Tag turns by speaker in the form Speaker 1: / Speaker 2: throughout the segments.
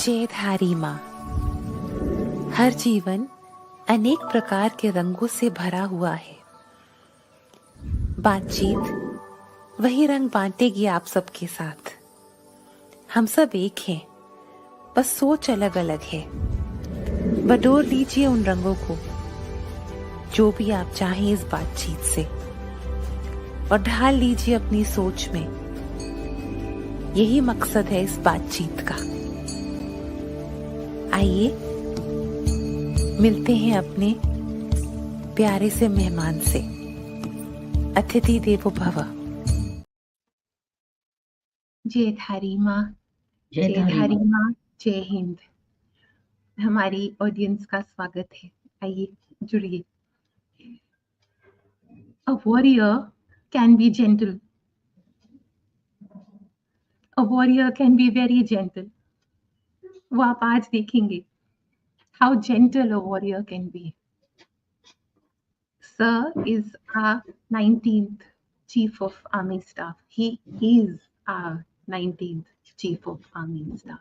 Speaker 1: जयधारी माँ। हर जीवन अनेक प्रकार के रंगों से भरा हुआ है। बातचीत वही रंग बांटेगी आप सबके साथ। हम सब एक हैं, बस सोच अलग अलग है। बटोर लीजिए उन रंगों को, जो भी आप चाहें इस बातचीत से, और ढाल लीजिए अपनी सोच में। यही मकसद है इस बातचीत का। आइए मिलते हैं अपने प्यारे से मेहमान से। अतिथि देवो भव।
Speaker 2: जयधारी माँ, जयधारी माँ, जय हिंद। हमारी ऑडियंस का स्वागत है। आइए जुड़िए। A warrior can be gentle. A warrior can be very gentle. वो आप आज देखेंगे how gentle a warrior can be. Sir is our 19th Chief of Army Staff. He is our 19th Chief of Army Staff.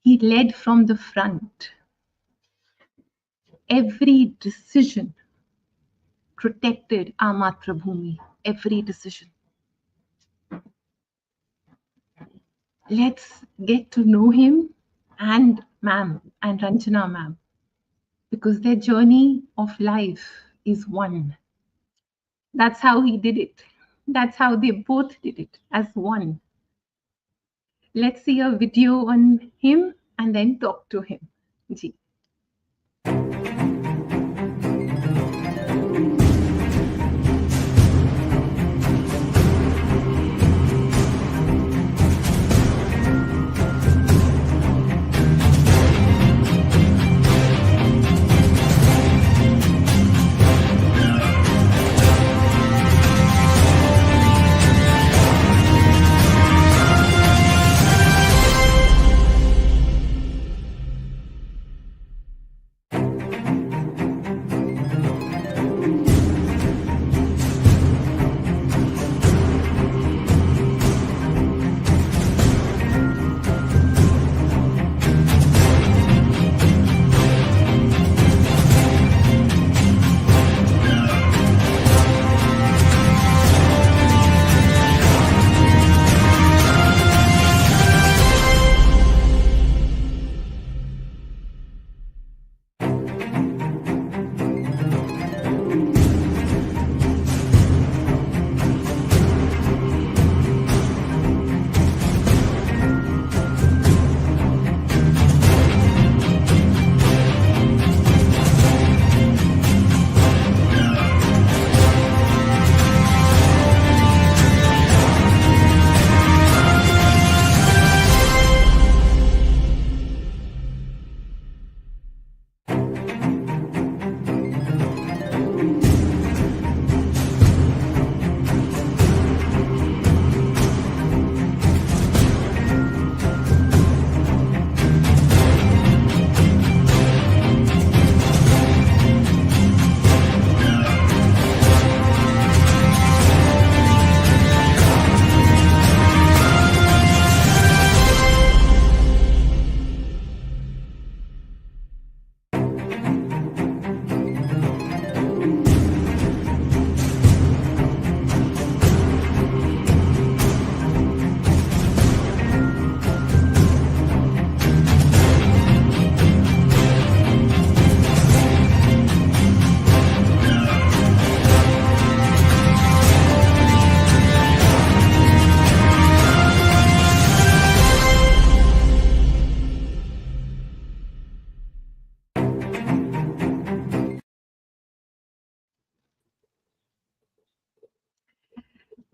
Speaker 2: He led from the front. Every decision protected our Matrabhumi. Every decision. Let's get to know him and ma'am and Ranjana ma'am, because their journey of life is one. That's how he did it. That's how they both did it, as one. Let's see a video on him and then talk to him. Ji.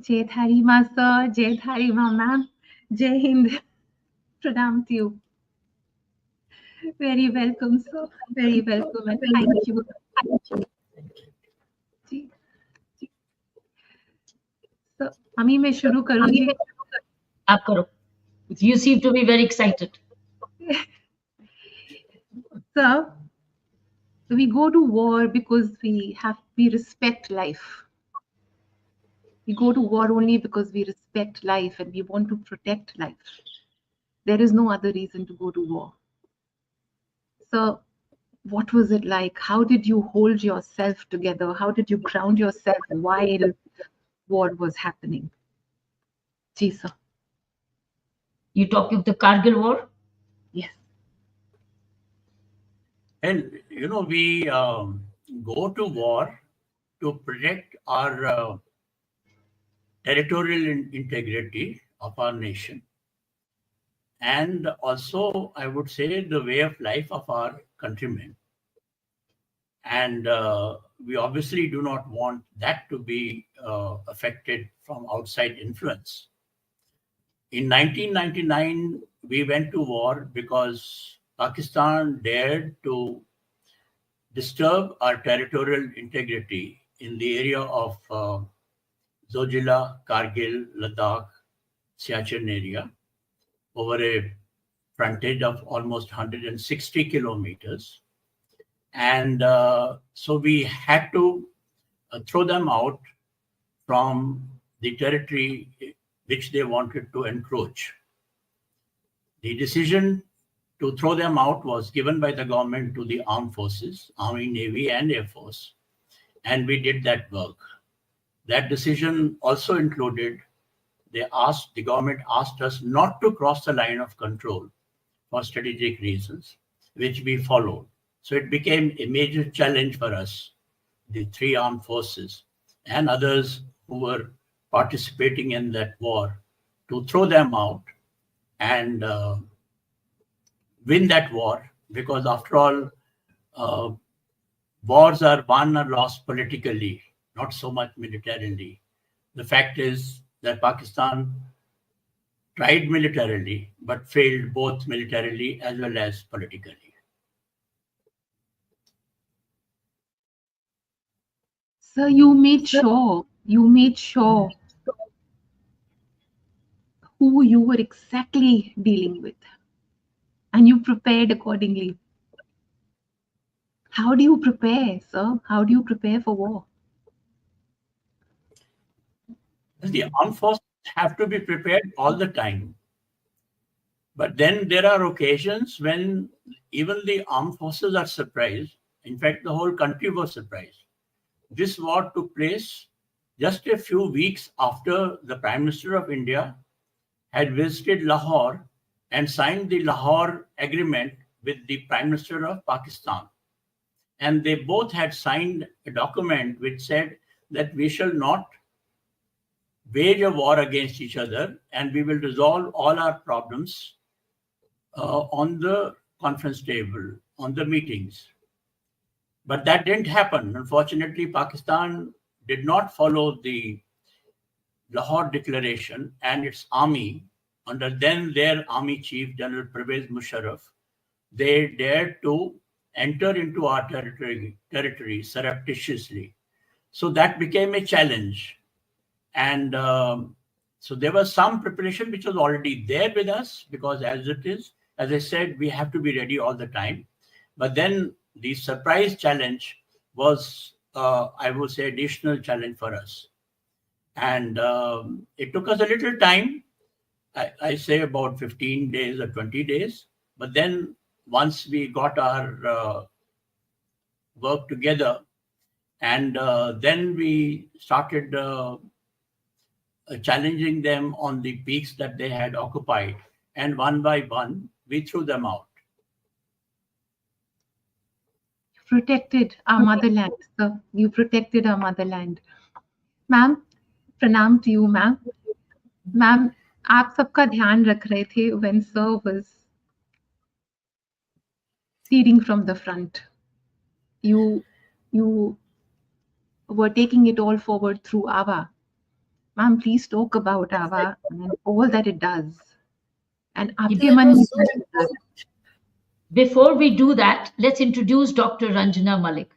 Speaker 2: Jaythari Ma sir, Jaythari Ma ma'am, Jai Hind. Pranam to you. Very welcome, sir. Very welcome and thank you. Ji, ji. So, अमी मैं शुरू करूँगी.
Speaker 3: आप करो. You seem to be very excited.
Speaker 2: Sir, we go to war because we respect life. We go to war only because we respect life and we want to protect life. There is no other reason to go to war. So, what was it like? How did you hold yourself together? How did you ground yourself while war was happening? Ji, sir.
Speaker 3: You talking of the Kargil War?
Speaker 2: Yes.
Speaker 4: And we go to war to protect our territorial integrity of our nation, and also, I would say, the way of life of our countrymen. And we obviously do not want that to be affected from outside influence. In 1999, we went to war because Pakistan dared to disturb our territorial integrity in the area of Zojila, Kargil, Ladakh, Siachen area over a frontage of almost 160 kilometers. And so we had to throw them out from the territory which they wanted to encroach. The decision to throw them out was given by the government to the armed forces, Army, Navy, and Air Force, and we did that work. That decision also included, the government asked us not to cross the line of control for strategic reasons, which we followed. So it became a major challenge for us, the three armed forces and others who were participating in that war, to throw them out and win that war, because after all, wars are won or lost politically, not so much militarily. The fact is that Pakistan tried militarily, but failed both militarily as well as politically.
Speaker 2: So you made sure who you were exactly dealing with, and you prepared accordingly. How do you prepare, sir? How do you prepare for war?
Speaker 4: The armed forces have to be prepared all the time. But then there are occasions when even the armed forces are surprised. In fact, the whole country was surprised. This war took place just a few weeks after the Prime Minister of India had visited Lahore and signed the Lahore Agreement with the Prime Minister of Pakistan. And they both had signed a document which said that we shall not wage a war against each other, and we will resolve all our problems on the conference table, on the meetings. But that didn't happen. Unfortunately, Pakistan did not follow the Lahore Declaration, and its army, under then their army chief, General Pervez Musharraf, they dared to enter into our territory surreptitiously. So that became a challenge. And so there was some preparation which was already there with us, because as it is, as I said, we have to be ready all the time. But then the surprise challenge was, I would say, additional challenge for us. And it took us a little time, I say about 15 days or 20 days. But then once we got our work together, and then we started challenging them on the peaks that they had occupied. And one by one, we threw them out.
Speaker 2: Protected our motherland, sir. You protected our motherland. Ma'am, pranam to you, ma'am. Ma'am, आप सबका ध्यान रख रहे थे when sir was leading from the front. You were taking it all forward through AVA. Ma'am, please talk about AVA and all that it does. And आपके मन में
Speaker 3: Before we do that, let's introduce Dr. Ranjana Malik.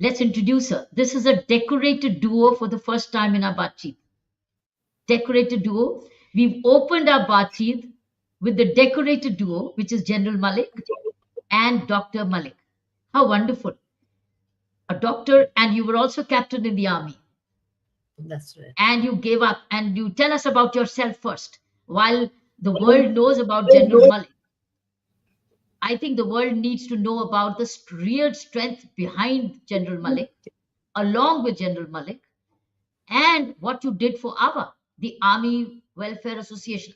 Speaker 3: Let's introduce her. This is a decorated duo for the first time in our Baatcheet. Decorated duo. We've opened our Baatcheet with the decorated duo, which is General Malik and Dr. Malik. How wonderful. A doctor, and you were also captain in the army.
Speaker 5: That's right.
Speaker 3: And you gave up. And you tell us about yourself first, while the world knows about General Malik. I think the world needs to know about the real strength behind General Malik, along with General Malik, and what you did for AWA, the Army Welfare Association.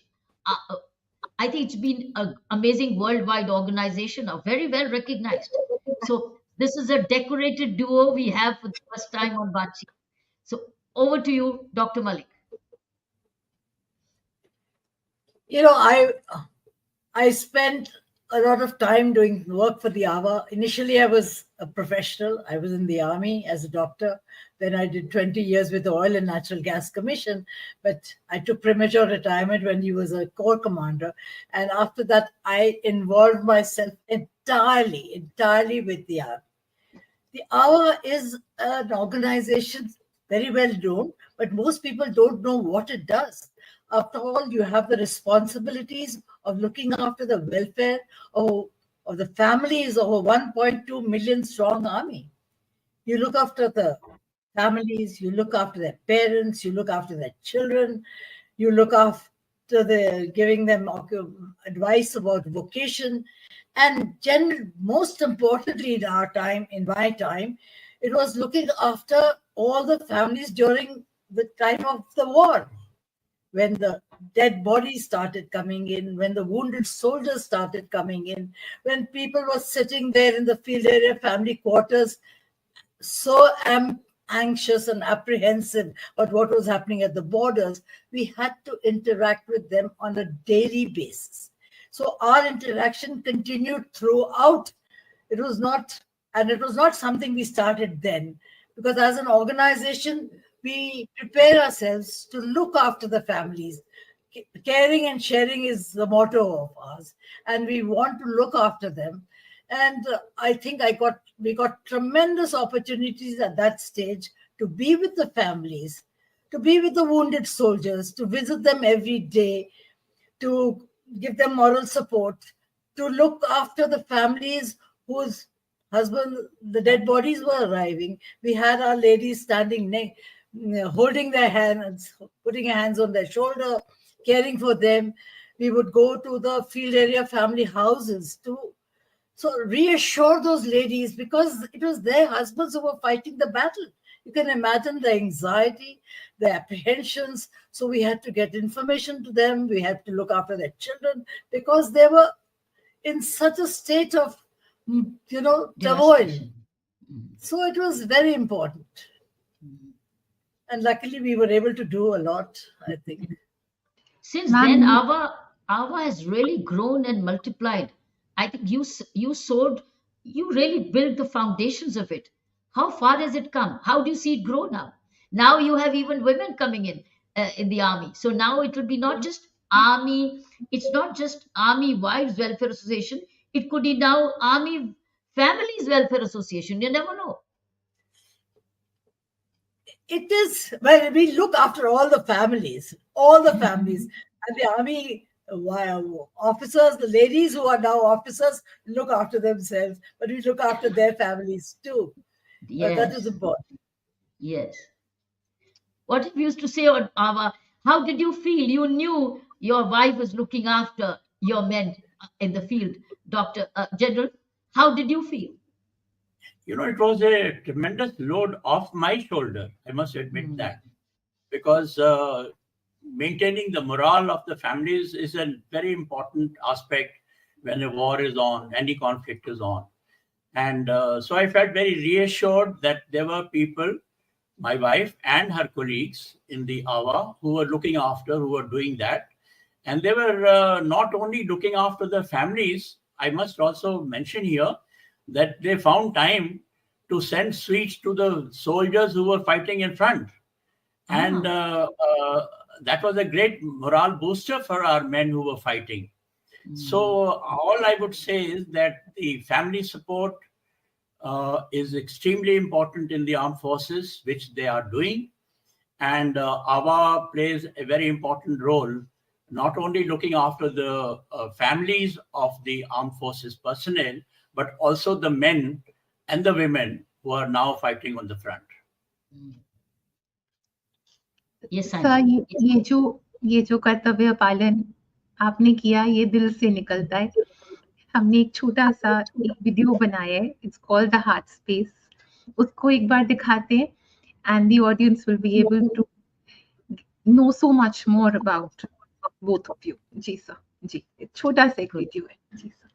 Speaker 3: I think it's been an amazing worldwide organization, very well recognized. So this is a decorated duo we have for the first time on Baatcheet. So over to you, Dr. Malik.
Speaker 5: You know, I spent a lot of time doing work for the AWA. Initially, I was a professional. I was in the army as a doctor. Then I did 20 years with the Oil and Natural Gas Commission. But I took premature retirement when he was a corps commander. And after that, I involved myself entirely with the army. The AWA is an organization very well known, but most people don't know what it does. After all, you have the responsibilities of looking after the welfare of the families of a 1.2 million strong army. You look after the families, you look after their parents, you look after their children, you look after giving them advice about vocation. And most importantly in my time, it was looking after all the families during the time of the war, when the dead bodies started coming in, when the wounded soldiers started coming in, when people were sitting there in the field area family quarters, so anxious and apprehensive about what was happening at the borders, we had to interact with them on a daily basis. So our interaction continued throughout. It was not something we started then, because as an organization, we prepare ourselves to look after the families. Caring and sharing is the motto of ours, and we want to look after them. And I think we got tremendous opportunities at that stage to be with the families, to be with the wounded soldiers, to visit them every day, to give them moral support, to look after the families whose the dead bodies were arriving. We had our ladies standing holding their hands, putting their hands on their shoulder, caring for them. We would go to the field area family houses to reassure those ladies, because it was their husbands who were fighting the battle. You can imagine the anxiety, the apprehensions. So we had to get information to them. We had to look after their children, because they were in such a state of, turmoil. So it was very important. And luckily, we were able to do a lot, I think.
Speaker 3: Since then, AWA has really grown and multiplied. I think you really built the foundations of it. How far has it come? How do you see it grow now? Now you have even women coming in the army. So now it will be not just army. It's not just Army Wives Welfare Association. It could be now Army Families Welfare Association. You never know.
Speaker 5: It is, well, we look after all the families. And the army officers, the ladies who are now officers, look after themselves, but we look after their families too.
Speaker 3: Yes.
Speaker 5: That is important.
Speaker 3: Yes. What you used to say on AWA, how did you feel? You knew your wife was looking after your men in the field. Dr. General, how did you feel?
Speaker 4: It was a tremendous load off my shoulder, I must admit that, because maintaining the morale of the families is a very important aspect when a war is on, any conflict is on. And so I felt very reassured that there were people, my wife and her colleagues in the AWA, who were looking after, who were doing that. And they were not only looking after the families, I must also mention here that they found time to send sweets to the soldiers who were fighting in front. And that was a great morale booster for our men who were fighting. So all I would say is that the family support is extremely important in the armed forces, which they are doing. And AWA plays a very important role, not only looking after the families of the armed forces personnel, but also the men and the women who are now fighting on the front.
Speaker 3: Yes,
Speaker 2: sir, ये जो कर्तव्य पालन आपने किया, ये दिल से निकलता है. हमने एक छोटा सा एक वीडियो बनाया है, it's called the heart space. उसको एक बार दिखाते हैं and the audience will be able to know so much more about both of you. जी सर, जी छोटा सा एक वीडियो है. जी sir.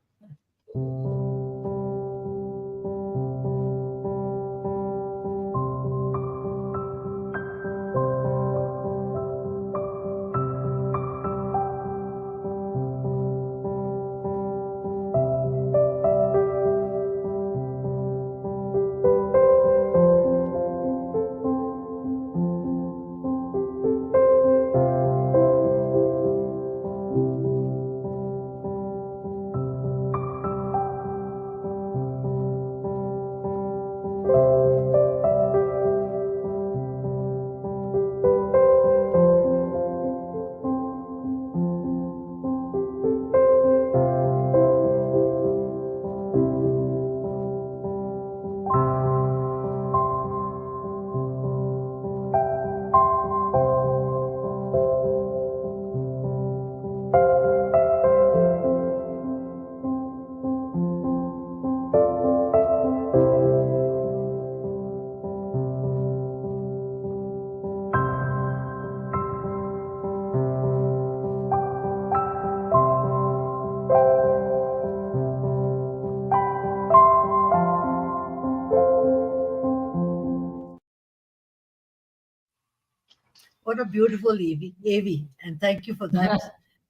Speaker 5: What a beautiful AV, and thank you for that.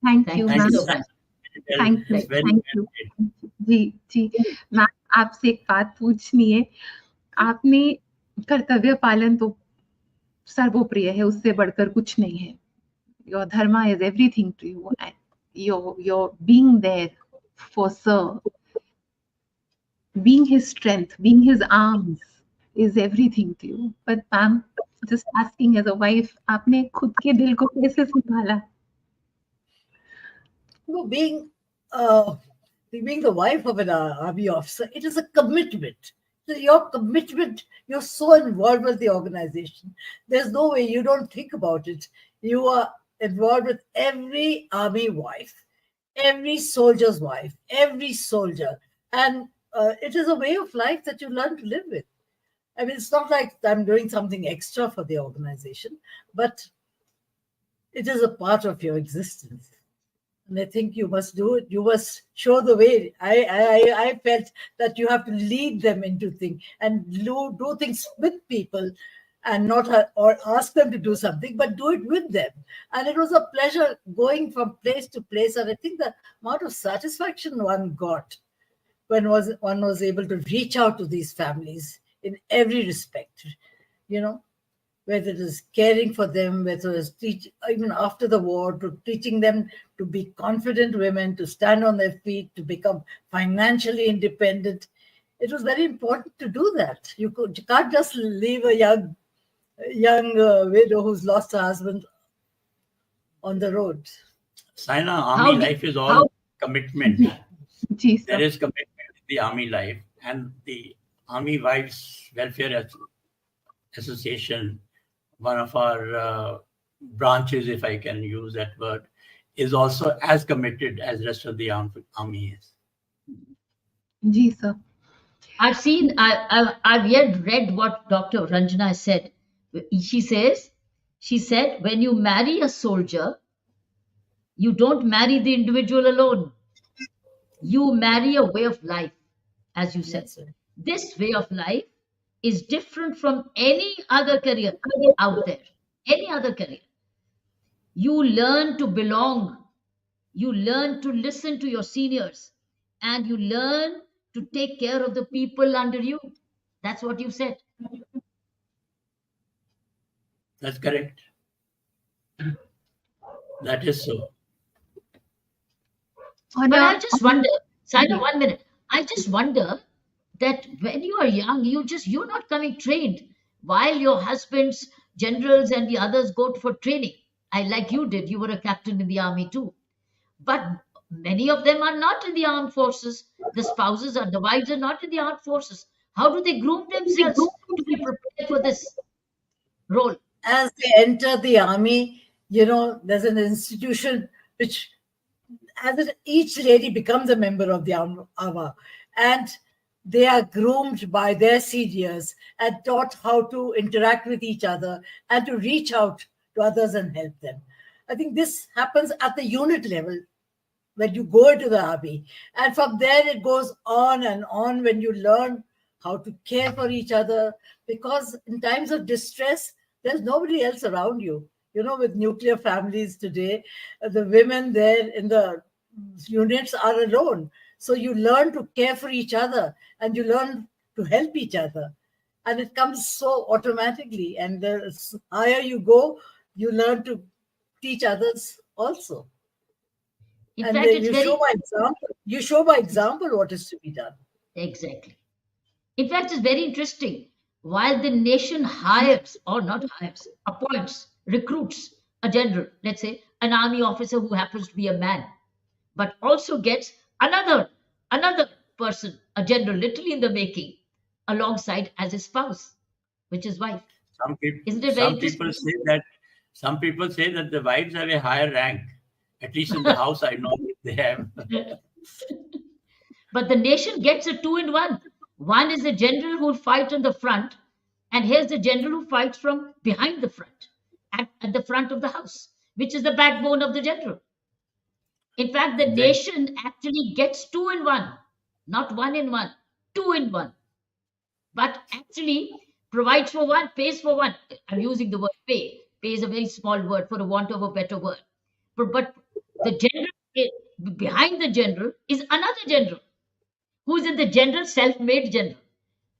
Speaker 2: Thank you,
Speaker 3: Thank
Speaker 2: ma'am.
Speaker 3: you so much.
Speaker 2: Thank you,
Speaker 4: It's very
Speaker 2: thank
Speaker 4: well
Speaker 2: you.
Speaker 4: said.
Speaker 2: जी जी ma'am, आपसे एक बात पूछनी है. आपने कर्तव्य पालन तो सर्वोप्रिय है, उससे बढ़कर कुछ नहीं है. Your dharma is everything to you, and your being there for sir, being his strength, being his arms is everything to you. But ma'am, just asking as a wife, आपने खुद के दिल को कैसे संभाला?
Speaker 5: You know, being the wife of an army officer, it is a commitment. So your commitment, you're so involved with the organization. There's no way you don't think about it. You are involved with every army wife, every soldier's wife, every soldier. And it is a way of life that you learn to live with. I mean, it's not like I'm doing something extra for the organization, but it is a part of your existence. And I think you must do it. You must show the way. I felt that you have to lead them into things and do things with people, and not or ask them to do something, but do it with them. And it was a pleasure going from place to place. And I think the amount of satisfaction one got when one was able to reach out to these families in every respect, you know, whether it is caring for them, whether it is even after the war, to teaching them to be confident women, to stand on their feet, to become financially independent. It was very important to do that. You can't just leave a young widow who's lost her husband on the road.
Speaker 4: Saina, army life is all commitment. There is commitment in the army life, and the Army Wives Welfare Association, one of our branches, if I can use that word, is also as committed as the rest of the army is.
Speaker 2: Ji, sir.
Speaker 3: I've yet read what Dr. Ranjana said. She said, when you marry a soldier, you don't marry the individual alone. You marry a way of life, as you said.
Speaker 5: Yes,
Speaker 3: this way of life is different from any other career out there. Any other career. You learn to belong. You learn to listen to your seniors. And you learn to take care of the people under you. That's what you said.
Speaker 4: That's correct. That is so.
Speaker 3: But I just wonder, Saina, 1 minute. I just wonder that when you are young, you're not coming trained while your husbands, generals, and the others go for training. Like you did, you were a captain in the army too. But many of them are not in the armed forces. The wives are not in the armed forces. How do they groom themselves to be prepared for this role?
Speaker 5: As they enter the army, there's an institution which each lady becomes a member of the Ava, and they are groomed by their seniors and taught how to interact with each other and to reach out to others and help them. I think this happens at the unit level when you go into the army. And from there, it goes on and on when you learn how to care for each other. Because in times of distress, there's nobody else around you. You know, with nuclear families today, the women there in the units are alone. So you learn to care for each other and you learn to help each other. And it comes so automatically. And the higher you go, you learn to teach others also.
Speaker 3: In
Speaker 5: And
Speaker 3: fact, it's
Speaker 5: you
Speaker 3: very
Speaker 5: show by example. You show by example what is to be done.
Speaker 3: exactly. In fact, it's very interesting. While the nation hires, or not hires, appoints, recruits a general, let's say an army officer who happens to be a man, but also gets another person, a general, literally in the making, alongside as his spouse, which is wife. Isn't it very interesting?
Speaker 4: Some people say that the wives have a higher rank. At least in the house, I know they have.
Speaker 3: But the nation gets a 2-in-1. One is a general who will fight on the front, and here's the general who fights from behind the front, at the front of the house, which is the backbone of the general. In fact, the nation actually gets 2-in-1, not 1-in-1, 2-in-1. But actually provides for one, pays for one. I'm using the word pay. Pay is a very small word for a want of a better word. But the general, behind the general is another general who is in the general, self-made general,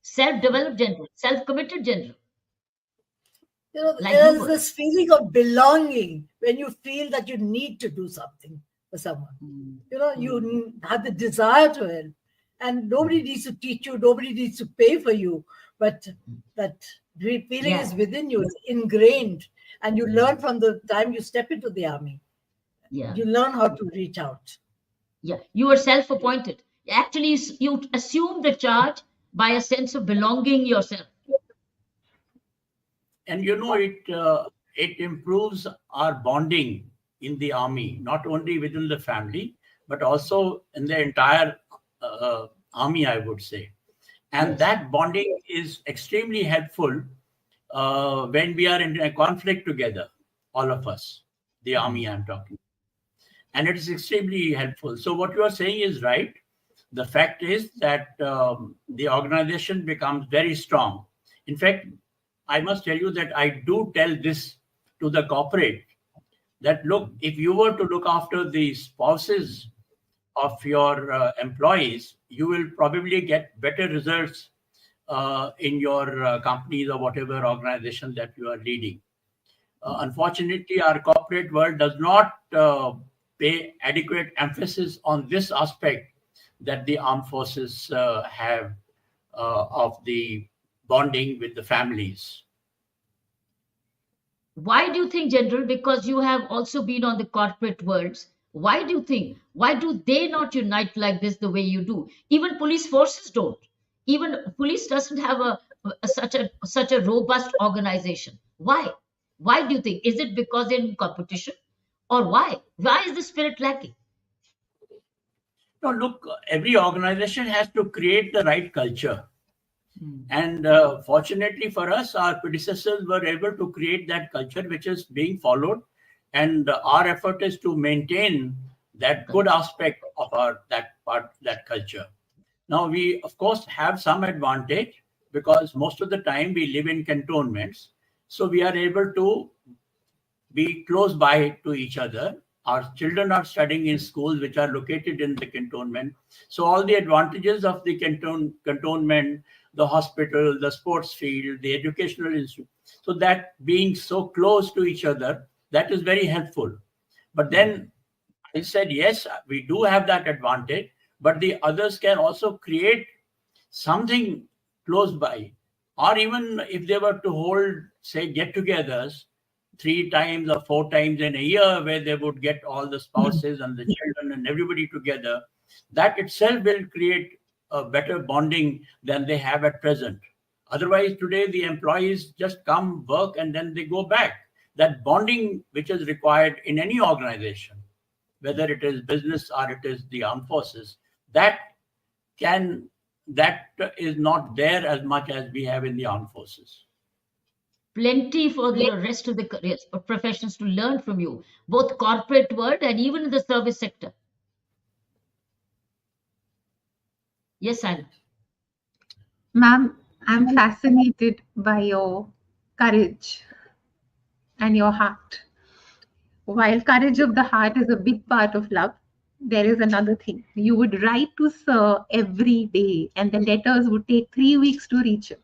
Speaker 3: self-developed general, self-committed general.
Speaker 5: You know,
Speaker 3: Like
Speaker 5: there's
Speaker 3: you were.
Speaker 5: this feeling of belonging when you feel that you need to do something for someone. You know, you have the desire to help, and nobody needs to teach you, nobody needs to pay for you, but that feeling is within you, it's ingrained, and you learn from the time you step into the army.
Speaker 3: Yeah.
Speaker 5: You learn how to reach out.
Speaker 3: Yeah, you are self-appointed. Actually, you assume the charge by a sense of belonging yourself.
Speaker 4: And you know, it improves our bonding in the army, not only within the family, but also in the entire army, I would say. And that bonding is extremely helpful when we are in a conflict together, all of us, the army I'm talking. And it is extremely helpful. So what you are saying is right. The fact is that the organization becomes very strong. In fact, I must tell you that I do tell this to the corporate that, look, if you were to look after the spouses of your employees, you will probably get better results in your companies or whatever organization that you are leading. Unfortunately, our corporate world does not pay adequate emphasis on this aspect that the armed forces have of the bonding with the families.
Speaker 3: Why do you think, General? Because you have also been on the corporate worlds. Why do you think? Why do they not unite like this the way you do? Even police forces don't. Even police doesn't have such a robust organization. Why? Why do you think? Is it because they're in competition, or why? Why is the spirit lacking?
Speaker 4: No, look, every organization has to create the right culture. And fortunately for us, our predecessors were able to create that culture which is being followed. And our effort is to maintain that good aspect of that culture. Now, we, of course, have some advantage because most of the time we live in cantonments. So we are able to be close by to each other. Our children are studying in schools which are located in the cantonment. So all the advantages of the cantonment, the hospital, the sports field, the educational institute, so that being so close to each other, that is very helpful. But then I said, yes, we do have that advantage, but the others can also create something close by. Or even if they were to hold, say, get-togethers 3 times or 4 times in a year, where they would get all the spouses and the children and everybody together, that itself will create a better bonding than they have at present. Otherwise, today the employees just come, work, and then they go back. That bonding which is required in any organization, whether it is business or it is the armed forces, that is not there as much as we have in the armed forces.
Speaker 3: Plenty for the rest of the careers, professions to learn from you, both corporate world and even in the service sector. Yes, Anna.
Speaker 2: Ma'am, I'm fascinated by your courage and your heart. While courage of the heart is a big part of love, there is another thing. You would write to Sir every day, and the letters would take 3 weeks to reach him.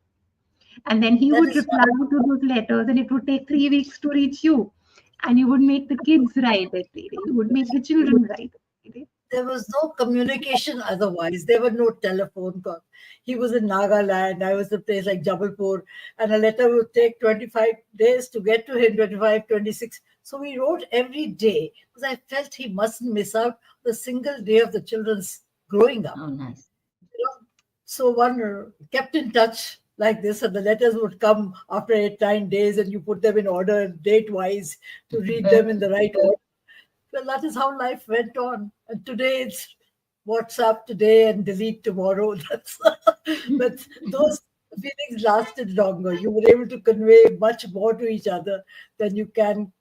Speaker 2: And then he
Speaker 5: That
Speaker 2: would
Speaker 5: is
Speaker 2: reply to those letters, and it would take 3 weeks to reach you. And you would make the kids write every day. You would make the children write every day.
Speaker 5: There was no communication otherwise. There were no telephone calls. He was in Nagaland. I was in a place like Jabalpur. And a letter would take 25 days to get to him, 25, 26. So we wrote every day because I felt he mustn't miss out the single day of the children's growing up.
Speaker 3: Oh, nice.
Speaker 5: You know? So one kept in touch like this, and the letters would come after 8, 9 days, and you put them in order date-wise to read them in the right order. Well, that is how life went on. And today it's WhatsApp today and delete tomorrow. But those feelings lasted longer. You were able to convey much more to each other than you can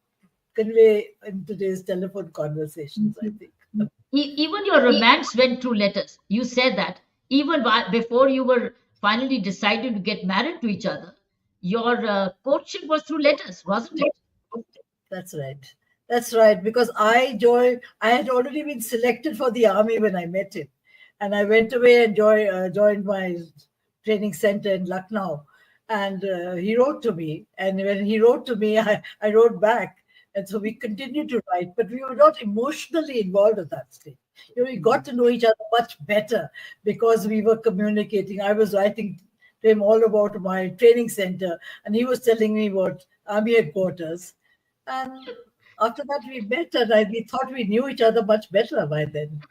Speaker 5: convey in today's telephone conversations, I think.
Speaker 3: Even your romance went through letters. You said that even before you were finally decided to get married to each other, your courtship was through letters, wasn't it?
Speaker 5: That's right. That's right. Because I had already been selected for the army when I met him. And I went away and joined my training center in Lucknow. And he wrote to me. And when he wrote to me, I wrote back. And so we continued to write, but we were not emotionally involved at that stage. We got to know each other much better because we were communicating. I was writing to him all about my training center, and he was telling me about army headquarters. And after that, we met, and we thought we knew each other much better by then.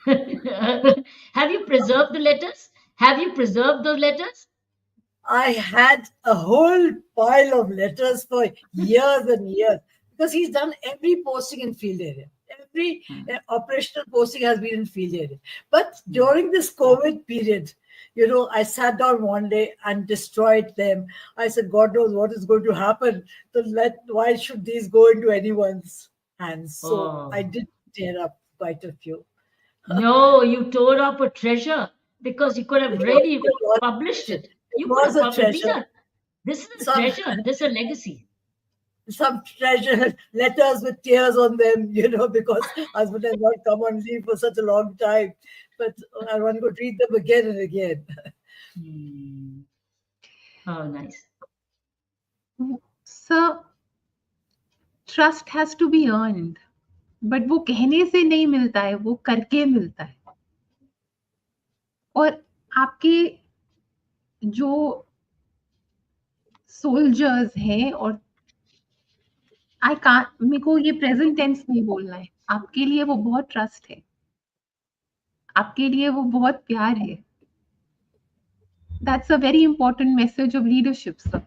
Speaker 3: Have you preserved the letters? Have you preserved those letters?
Speaker 5: I had a whole pile of letters for years and years. Because he's done every posting in field area. Every operational posting has been in field area. But during this COVID period, I sat down one day and destroyed them. I said, God knows what is going to happen. Why should these go into anyone's hands? So I did tear up quite a few.
Speaker 3: No, you tore up a treasure because you could have really published it. You could have published it. This is a treasure. This is a legacy.
Speaker 5: Some treasure letters with tears on them, because husband has not come on leave for such a long time. But I want to read them again and again.
Speaker 3: Oh, nice.
Speaker 2: So, trust has to be earned. But वो कहने से नहीं मिलता है, वो करके मिलता है. और आपके जो soldiers हैं और मेरे को ये प्रेजेंट टेंस नहीं बोलना है. आपके लिए वो बहुत ट्रस्ट है. आपके लिए वो बहुत प्यार है. That's a very important message of leadership, sir.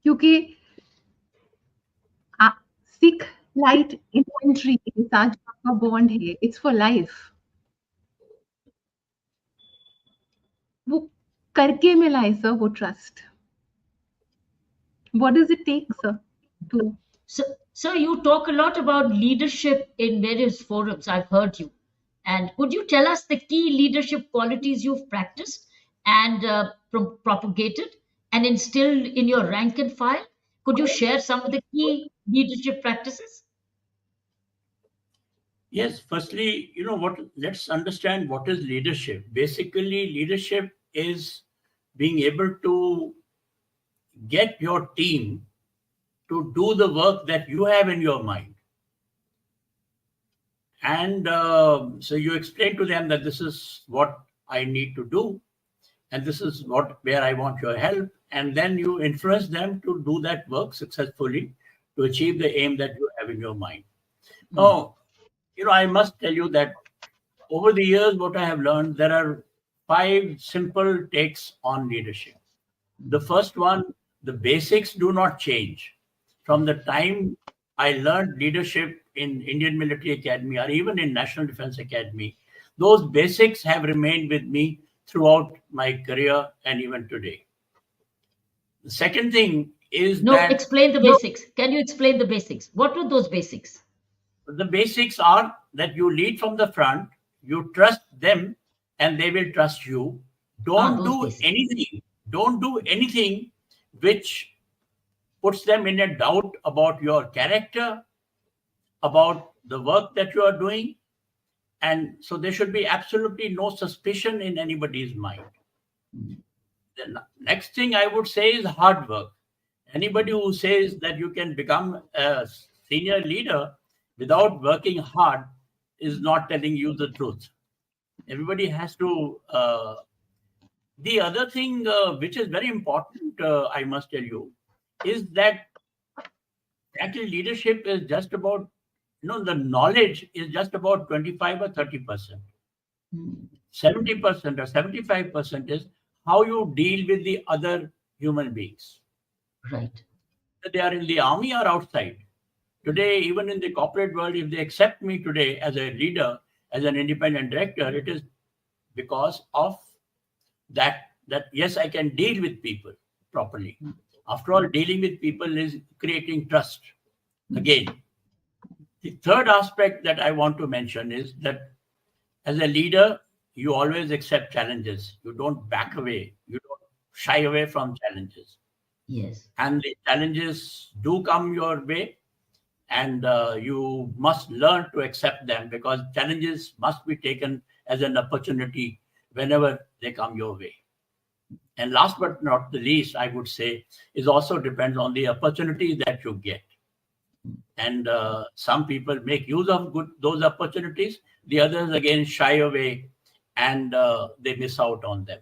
Speaker 2: क्योंकि सिख लाइट इन्फेंट्री के साथ जो आपका बॉन्ड है, it's for life. वो करके मिला है सर, वो trust. What does it take, sir, to...
Speaker 3: So you talk a lot about leadership in various forums. I've heard you. And could you tell us the key leadership qualities you've practiced and propagated and instilled in your rank and file? Could you share some of the key leadership practices?
Speaker 4: Yes. Firstly, let's understand what is leadership. Basically, leadership is being able to get your team to do the work that you have in your mind. And so you explain to them that this is what I need to do, and this is where I want your help. And then you influence them to do that work successfully to achieve the aim that you have in your mind. Now, I must tell you that over the years, what I have learned, there are 5 simple takes on leadership. The first one, the basics do not change. From the time I learned leadership in Indian Military Academy or even in National Defense Academy, those basics have remained with me throughout my career and even today. The second thing is
Speaker 3: No,
Speaker 4: that
Speaker 3: explain the basics. Can you explain the basics? What were those basics?
Speaker 4: the basics are that you lead from the front, you trust them, and they will trust you. Don't
Speaker 3: Those
Speaker 4: do
Speaker 3: basics.
Speaker 4: anything. Don't do anything which puts them in a doubt about your character, about the work that you are doing. And so there should be absolutely no suspicion in anybody's mind. The next thing I would say is hard work. Anybody who says that you can become a senior leader without working hard is not telling you the truth. Everybody has to. The other thing which is very important, I must tell you, is that actually leadership is just about, the knowledge is just about 25 or 30%. 70% or 75% is how you deal with the other human beings.
Speaker 3: Right.
Speaker 4: They are in the army or outside. Today, even in the corporate world, if they accept me today as a leader, as an independent director, it is because of that yes, I can deal with people properly. After all, dealing with people is creating trust. Again, the third aspect that I want to mention is that as a leader, you always accept challenges. You don't back away. You don't shy away from challenges.
Speaker 3: Yes.
Speaker 4: And the challenges do come your way, and you must learn to accept them, because challenges must be taken as an opportunity whenever they come your way. And last but not the least, I would say, is also depends on the opportunities that you get. And some people make use of those opportunities. The others again shy away, and they miss out on them.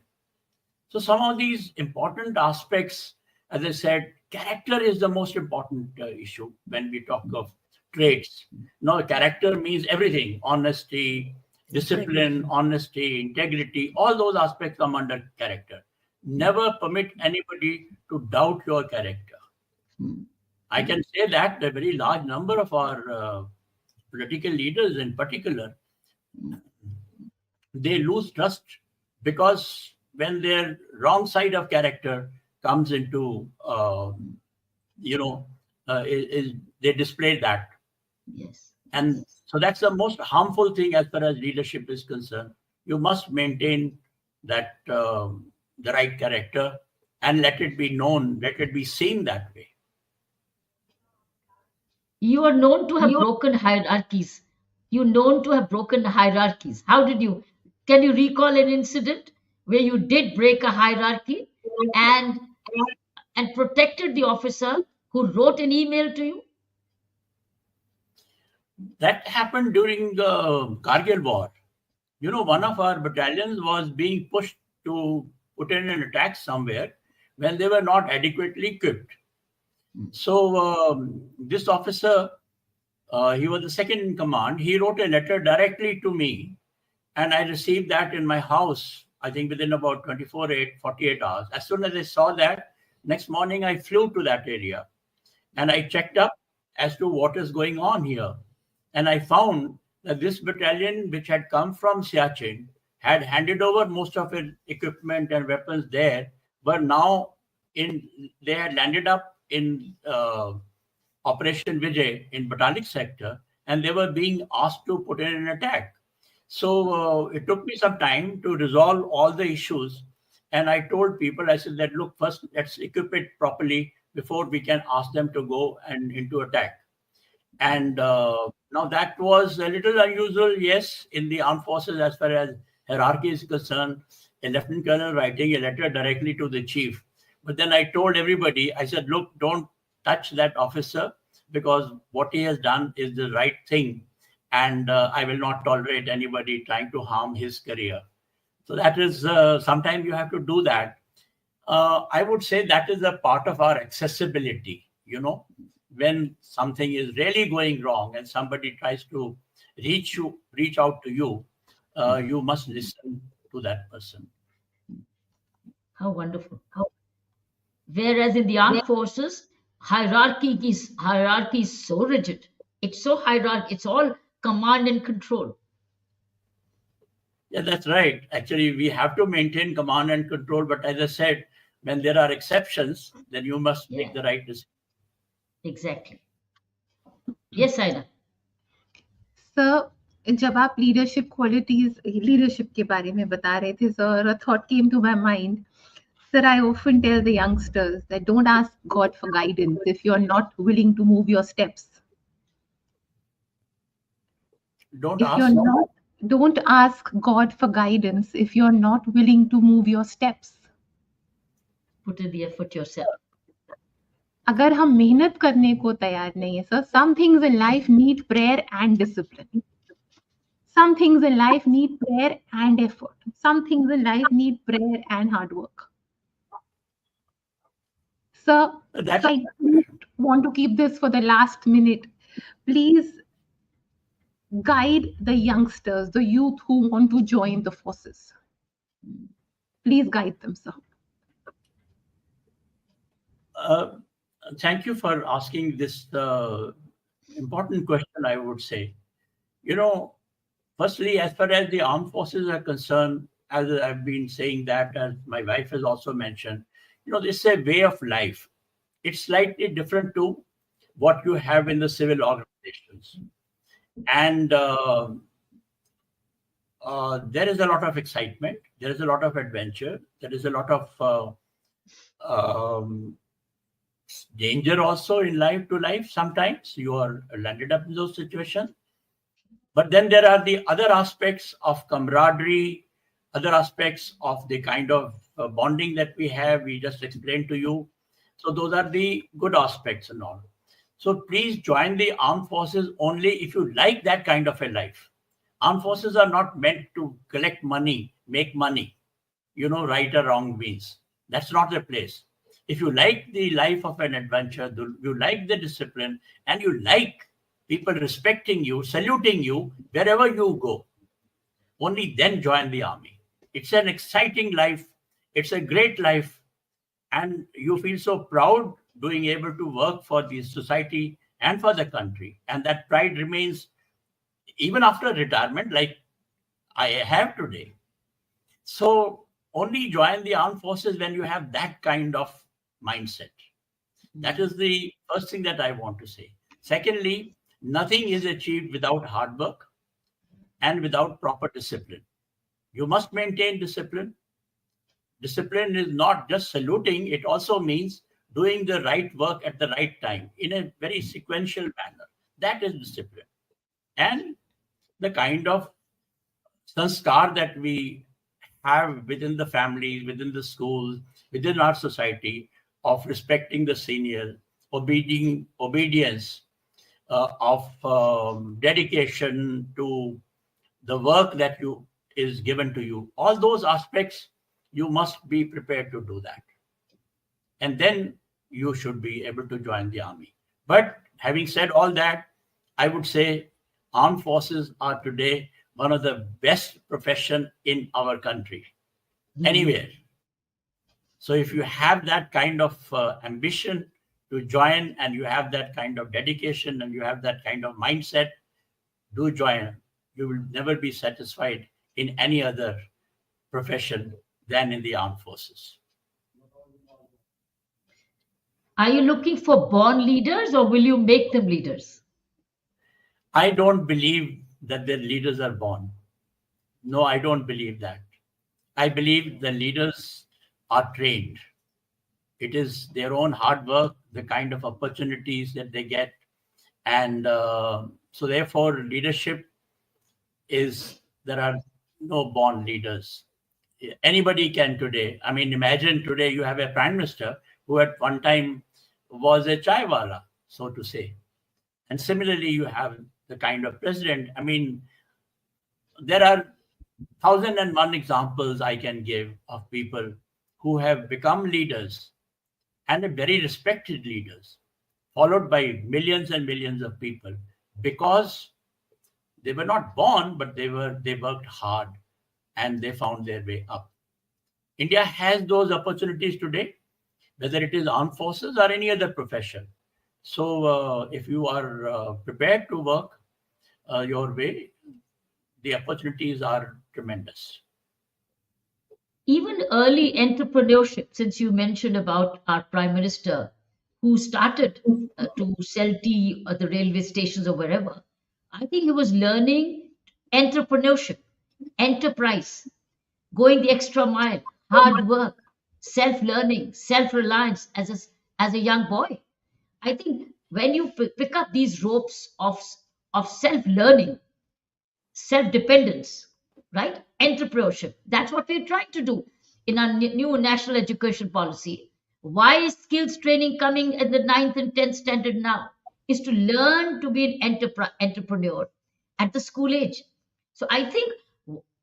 Speaker 4: So some of these important aspects, as I said, character is the most important issue when we talk of traits. No, character means everything: honesty, discipline, honesty, integrity. All those aspects come under character. Never permit anybody to doubt your character. I can say that a very large number of our political leaders in particular, they lose trust because when their wrong side of character comes into, they display that.
Speaker 3: Yes.
Speaker 4: And so that's the most harmful thing as far as leadership is concerned. You must maintain that the right character and let it be known, let it be seen that way.
Speaker 3: You are known to have broken hierarchies. You're known to have broken hierarchies. How did you? Can you recall an incident where you did break a hierarchy and protected the officer who wrote an email to you?
Speaker 4: That happened during the Kargil war. One of our battalions was being pushed to put in an attack somewhere when they were not adequately equipped. So this officer, he was the second in command. He wrote a letter directly to me, and I received that in my house, I think within about 48 hours. As soon as I saw that, next morning I flew to that area and I checked up as to what is going on here. And I found that this battalion, which had come from Siachen, had handed over most of its equipment and weapons there, but now they had landed up in Operation Vijay in Batalik sector, and they were being asked to put in an attack. So it took me some time to resolve all the issues. And I told people, I said that, look, first let's equip it properly before we can ask them to go and into attack. And now that was a little unusual, yes, in the armed forces as far as hierarchy is concerned, a lieutenant colonel writing a letter directly to the chief. But then I told everybody, I said, look, don't touch that officer, because what he has done is the right thing. And I will not tolerate anybody trying to harm his career. So that is, sometimes you have to do that. I would say that is a part of our accessibility, when something is really going wrong and somebody tries to reach out to you, you must listen to that person.
Speaker 3: How wonderful. Whereas in the armed forces, hierarchy is so rigid. It's so hierarchical. It's all command and control.
Speaker 4: Yeah, that's right. Actually, we have to maintain command and control. But as I said, when there are exceptions, then you must make the right decision.
Speaker 3: Exactly. Yes, Aina.
Speaker 2: Sir, जब आप leadership के बारे में बता रहे थे sir, a thought came to my mind. Sir, I often tell the youngsters that don't ask God for guidance if you're not willing to move your steps. Don't ask God for guidance if you're not willing to move your steps.
Speaker 3: Put in the effort yourself.
Speaker 2: अगर हम मेहनत करने को तैयार नहीं है sir, some things in life need prayer and discipline. Some things in life need prayer and effort. Some things in life need prayer and hard work. Sir, I don't want to keep this for the last minute. Please guide the youngsters, the youth who want to join the forces. Please guide them, sir.
Speaker 4: Thank you for asking this important question, I would say. You know, firstly, as far as the armed forces are concerned, as I've been saying that, as my wife has also mentioned, you know, this is a way of life. It's slightly different to what you have in the civil organizations. And there is a lot of excitement. There is a lot of adventure. There is a lot of danger also in life to life. Sometimes you are landed up in those situations. But then there are the other aspects of camaraderie, other aspects of the kind of bonding that we have. We just explained to you. So those are the good aspects and all. So please join the armed forces only if you like that kind of a life. Armed forces are not meant to collect money, make money, you know, right or wrong means. That's not the place. If you like the life of an adventure, you like the discipline, and you like people respecting you, saluting you wherever you go, only then join the army. It's an exciting life. It's a great life. And you feel so proud being able to work for the society and for the country. And that pride remains even after retirement, like I have today. So only join the armed forces when you have that kind of mindset. That is the first thing that I want to say. Secondly, nothing is achieved without hard work and without proper discipline. You must maintain discipline. Discipline is not just saluting, it also means doing the right work at the right time in a very sequential manner. That is discipline. And the kind of sanskar that we have within the families, within the schools, within our society of respecting the senior, obedience, of dedication to the work that is given to you. All those aspects, you must be prepared to do that. And then you should be able to join the army. But having said all that, I would say armed forces are today one of the best profession in our country, anywhere. So if you have that kind of ambition to join, and you have that kind of dedication, and you have that kind of mindset, do join. You will never be satisfied in any other profession than in the armed forces.
Speaker 3: Are you looking for born leaders, or will you make them leaders?
Speaker 4: I don't believe that the leaders are born. No, I don't believe that. I believe the leaders are trained. It is their own hard work, the kind of opportunities that they get. And so therefore, leadership there are no born leaders. Anybody can today. I mean, imagine today you have a prime minister who at one time was a chaiwala, so to say. And similarly, you have the kind of president. I mean, there are 1,001 examples I can give of people who have become leaders and are very respected leaders, followed by millions and millions of people, because they were not born, but they worked hard and they found their way up. India has those opportunities today, whether it is armed forces or any other profession. So if you are prepared to work your way, the opportunities are tremendous.
Speaker 3: Even early entrepreneurship, since you mentioned about our Prime Minister who started to sell tea at the railway stations or wherever, I think he was learning entrepreneurship, enterprise, going the extra mile, hard work, self learning, self reliance as a young boy. I think when you pick up these ropes of self learning, self dependence, right? Entrepreneurship. That's what we're trying to do in our new national education policy. Why is skills training coming at the ninth and 10th standard now? Is to learn to be an entrepreneur at the school age. So I think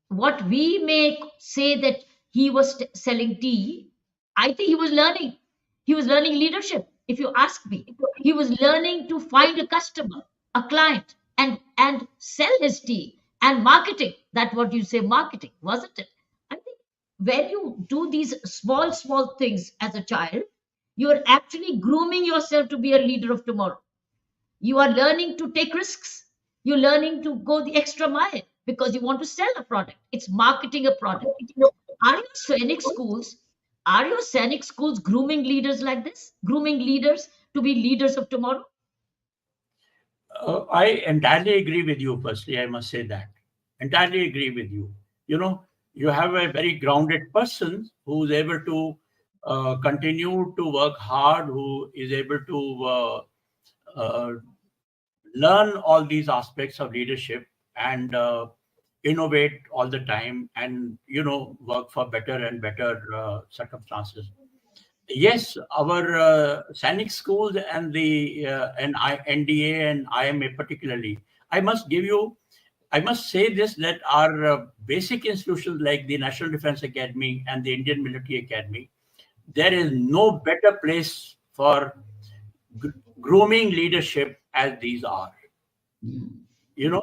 Speaker 3: what we may say that he was selling tea, I think he was learning. He was learning leadership. If you ask me, he was learning to find a customer, a client, and sell his tea and marketing. That's what you say, marketing, wasn't it? I think when you do these small things as a child, you are actually grooming yourself to be a leader of tomorrow. You are learning to take risks. You're learning to go the extra mile because you want to sell a product. It's marketing a product. Are your scenic schools, are your scenic schools grooming leaders like this? Grooming leaders to be leaders of tomorrow?
Speaker 4: I entirely agree with you. Firstly, I must say that entirely agree with you. You have a very grounded person who's able to continue to work hard, who is able to uh, learn all these aspects of leadership and innovate all the time, and work for better and better circumstances. Yes, our SANIC schools and the NDA and IMA particularly. I must say this, that our basic institutions like the National Defense Academy and the Indian Military Academy, there is no better place for grooming leadership as these are. You know,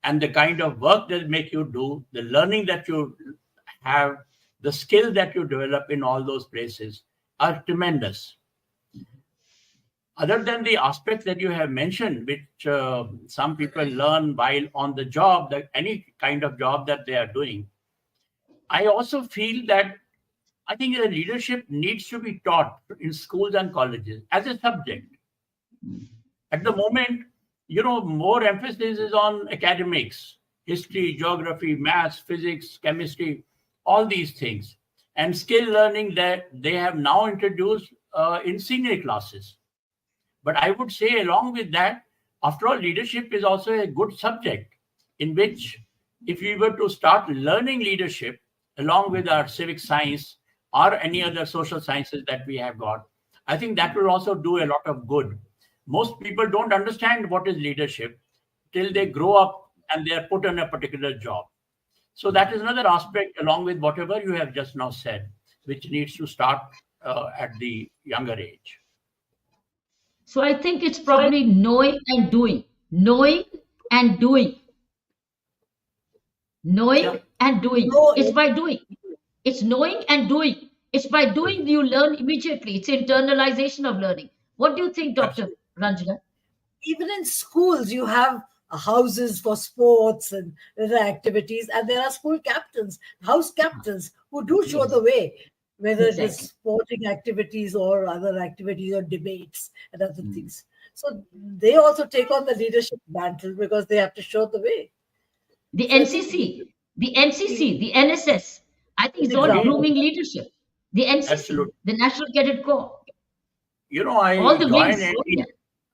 Speaker 4: and the kind of work that make you do, the learning that you have, the skill that you develop in all those places are tremendous. Other than the aspects that you have mentioned, which some people learn while on the job, that any kind of job that they are doing, I also feel that I think the leadership needs to be taught in schools and colleges as a subject. At the moment, more emphasis is on academics, history, geography, maths, physics, chemistry, all these things, and skill learning that they have now introduced in senior classes. But I would say, along with that, after all, leadership is also a good subject in which, if we were to start learning leadership along with our civic science or any other social sciences that we have got, I think that will also do a lot of good. Most people don't understand what is leadership till they grow up and they are put in a particular job. So that is another aspect, along with whatever you have just now said, which needs to start at the younger age.
Speaker 3: So I think it's probably knowing and doing. Knowing and doing. Knowing
Speaker 4: Yeah.
Speaker 3: and doing.
Speaker 5: No,
Speaker 3: It's by doing. It's knowing and doing. It's by doing you learn immediately. It's internalization of learning. What do you think, Dr.
Speaker 4: Absolutely.
Speaker 3: Ranjana?
Speaker 5: even in schools, you have houses for sports and other activities, and there are school captains, house captains who do show
Speaker 3: Yes,
Speaker 5: the way, whether it is
Speaker 3: exactly.
Speaker 5: sporting activities or other activities or debates and other
Speaker 3: Mm.
Speaker 5: things. So they also take on the leadership mantle because they have to show the way.
Speaker 3: The
Speaker 5: So I think
Speaker 3: NCC, the NCC, the NSS, I think
Speaker 5: an
Speaker 3: it's all
Speaker 4: Again,
Speaker 5: example.
Speaker 3: grooming leadership. The NCC,
Speaker 4: absolutely.
Speaker 3: the National Cadet Corps, all
Speaker 4: I
Speaker 3: the
Speaker 4: joined
Speaker 3: wings. Yeah,
Speaker 4: NDA.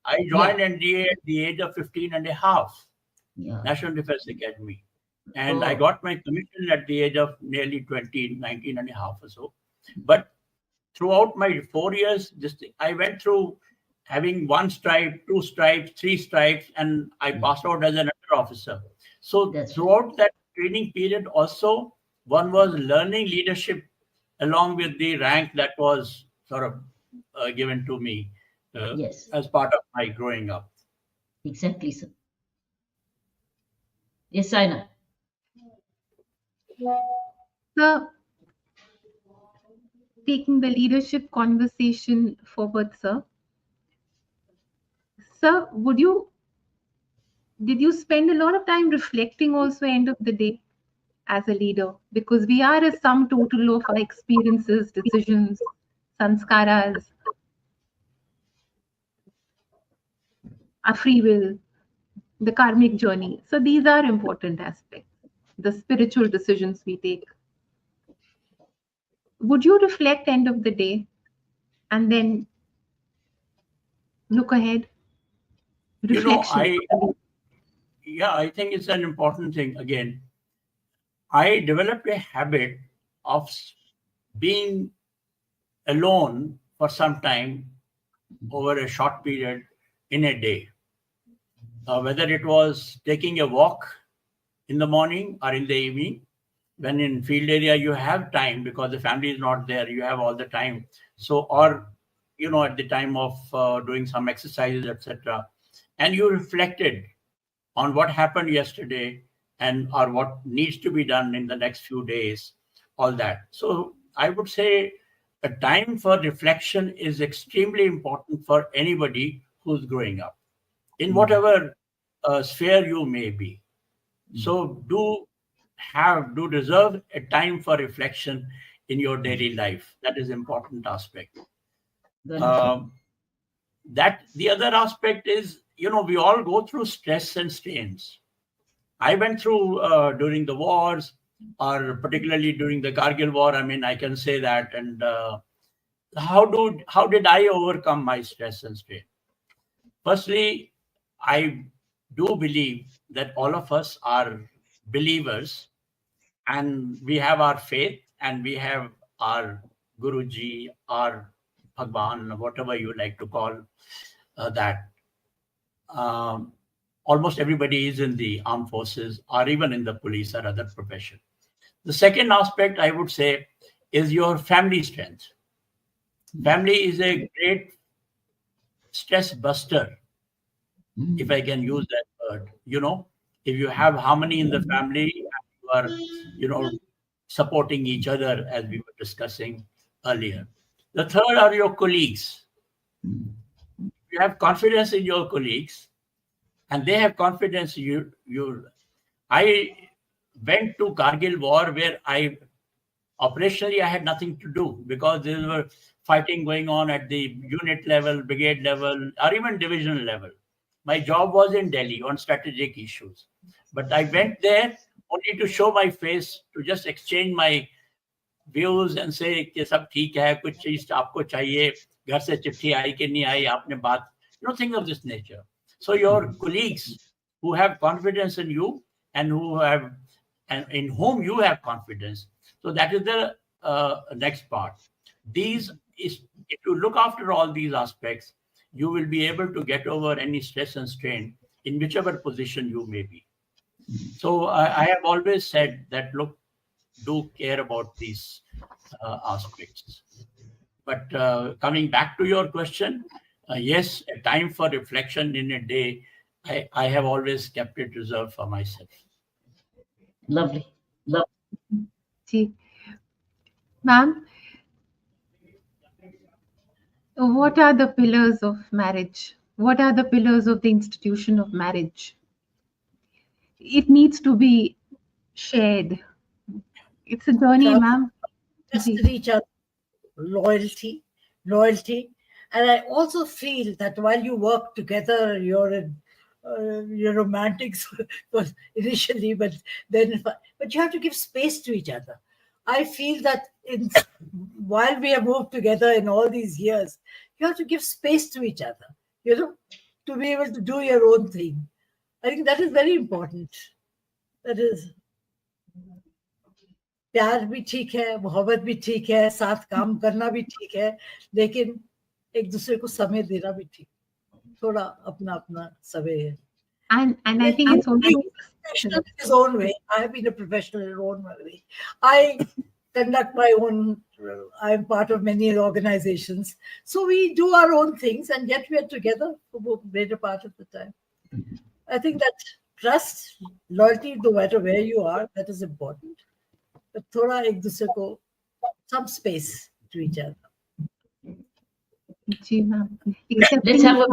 Speaker 4: I
Speaker 3: yeah,
Speaker 4: joined NDA at the age of 15 and a half,
Speaker 3: yeah.
Speaker 4: National Defense Academy. And I
Speaker 3: Oh,
Speaker 4: got my commission at the age of nearly 20, 19 and a half or so. But throughout my 4 years, I went through having one stripe, two stripes, three stripes, and I passed out as an under officer. So
Speaker 3: that's right.
Speaker 4: throughout that training period, also one was learning leadership along with the rank that was sort of given to me
Speaker 3: Yes,
Speaker 4: as part of my growing up.
Speaker 3: exactly, sir. Yes, Saina.
Speaker 2: So, taking the leadership conversation forward, sir, Sir, did you spend a lot of time reflecting also end of the day as a leader? Because we are a sum total of our experiences, decisions, sanskaras, our free will, the karmic journey. So these are important aspects, the spiritual decisions we take. Would you reflect end of the day and then look ahead? Reflection.
Speaker 4: I think it's an important thing. Again, I developed a habit of being alone for some time over a short period in a day. Whether it was taking a walk in the morning or in the evening, when in field area you have time because the family is not there, you have all the time. So, or at the time of doing some exercises, etc., and you reflected on what happened yesterday and or what needs to be done in the next few days, all that. So I would say a time for reflection is extremely important for anybody who's growing up in whatever sphere you may be. So do deserve a time for reflection in your daily life. That is important aspect. That the other aspect is, we all go through stress and strains. I went through during the wars, or particularly during the Kargil war. I mean, I can say that. And how did I overcome my stress and strain? Firstly, I do believe that all of us are believers, and we have our faith, and we have our Guruji, our Bhagwan, whatever you like to call that. Almost everybody is in the armed forces or even in the police or other profession. The second aspect, I would say, is your family strength. Family is a great stress buster, if I can use that word. If you have harmony in the family, you are, supporting each other, as we were discussing earlier. The third are your colleagues. You have confidence in your colleagues, and they have confidence in you. I went to Kargil war where operationally I had nothing to do because there were fighting going on at the unit level, brigade level, or even division level. My job was in Delhi on strategic issues. But I went there only to show my face, to just exchange my views and say कि सब ठीक है, कुछ चीज आपको चाहिए, घर से चिट्ठी आई कि नहीं आई, आपने बात, things of this nature. So your colleagues who have confidence in you and in whom you have confidence. So that is the next part. If you look after all these aspects, you will be able to get over any stress and strain in whichever position you may be. So I have always said that, look, do care about these aspects. But coming back to your question, yes, a time for reflection in a day, I have always kept it reserved for myself.
Speaker 3: Lovely.
Speaker 2: Ma'am, what are the pillars of marriage? What are the pillars of the institution of marriage? It needs to be shared. It's a journey, ma'am.
Speaker 5: Trust in each other, loyalty. And I also feel that while you work together, you're romantics initially, but you have to give space to each other. I feel that while we have moved together in all these years, you have to give space to each other, to be able to do your own thing. I think that is very important. That is, प्यार भी ठीक है, मोहब्बत भी ठीक है, साथ काम करना भी ठीक है, लेकिन एक दूसरे को समय देना भी ठीक, थोड़ा अपना समय है.
Speaker 2: And I think it's also
Speaker 5: professional in his own way. I have been a professional in my own way. I conduct my own. I'm part of many organizations, so we do our own things, and yet we are together for the greater part of the time. I think that trust, loyalty, no matter where you are, that is important. But थोड़ा एक दूसरे को some space to each other.
Speaker 2: जी ma'am,
Speaker 3: Let's have a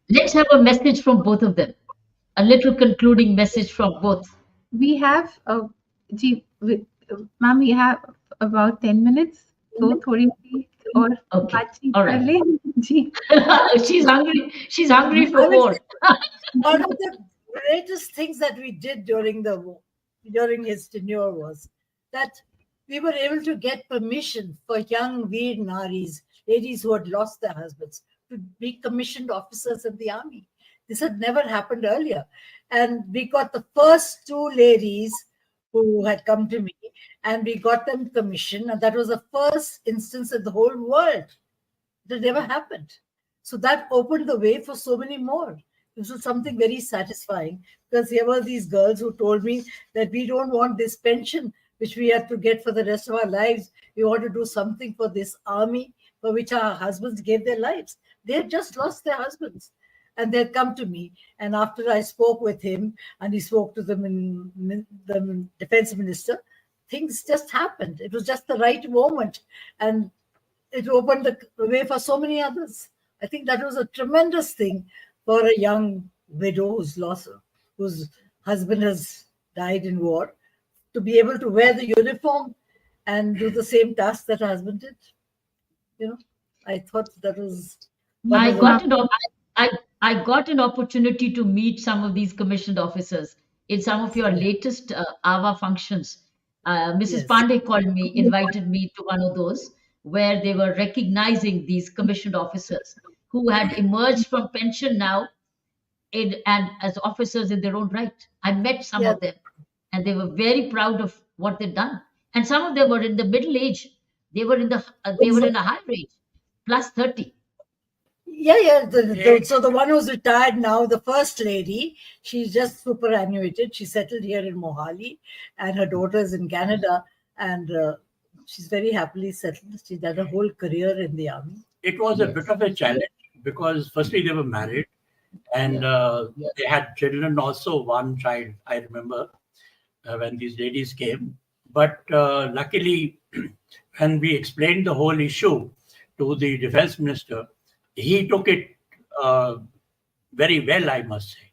Speaker 3: let's have a message from both of them. A little concluding message from both.
Speaker 2: We have जी ma'am, we have about 10 minutes, तो थोड़ी सी और
Speaker 3: Okay,
Speaker 2: बातचीत
Speaker 3: all
Speaker 2: कर
Speaker 3: right.
Speaker 2: लें जी.
Speaker 3: She's hungry. She's hungry for
Speaker 5: I mean,
Speaker 3: more.
Speaker 5: one of the greatest things that we did during his tenure was that we were able to get permission for young Veer Naris, ladies who had lost their husbands, to be commissioned officers in the army. This had never happened earlier. And we got the first two ladies who had come to me, and we got them commissioned. And that was the first instance in the whole world. That never happened. So that opened the way for so many more. This was something very satisfying, because there were these girls who told me that we don't want this pension which we have to get for the rest of our lives. We want to do something for this army for which our husbands gave their lives. They had just lost their husbands. And they had come to me. And after I spoke with him and he spoke to the defense minister, things just happened. It was just the right moment. And it opened the way for so many others. I think that was a tremendous thing for a young widow whose husband has died in war, to be able to wear the uniform and do the same task that her husband did. You know, I thought that was.
Speaker 3: I got an opportunity to meet some of these commissioned officers in some of your latest AVA functions. Mrs.
Speaker 5: Yes.
Speaker 3: Pandey called me, invited me to one of those where they were recognizing these commissioned officers who had emerged from pension now and as officers in their own right. I met some of them, and they were very proud of what they'd done. And some of them were in the middle age. They were in a high age, plus 30.
Speaker 5: Yeah. So the one who's retired now, the first lady, she's just superannuated. She settled here in Mohali, and her daughter is in Canada, and she's very happily settled. She's had a whole career in the army.
Speaker 4: It was a bit of a challenge because firstly they were married, and they had children also. One child, I remember, when these ladies came. But luckily, when we explained the whole issue to the defense minister, he took it very well, I must say.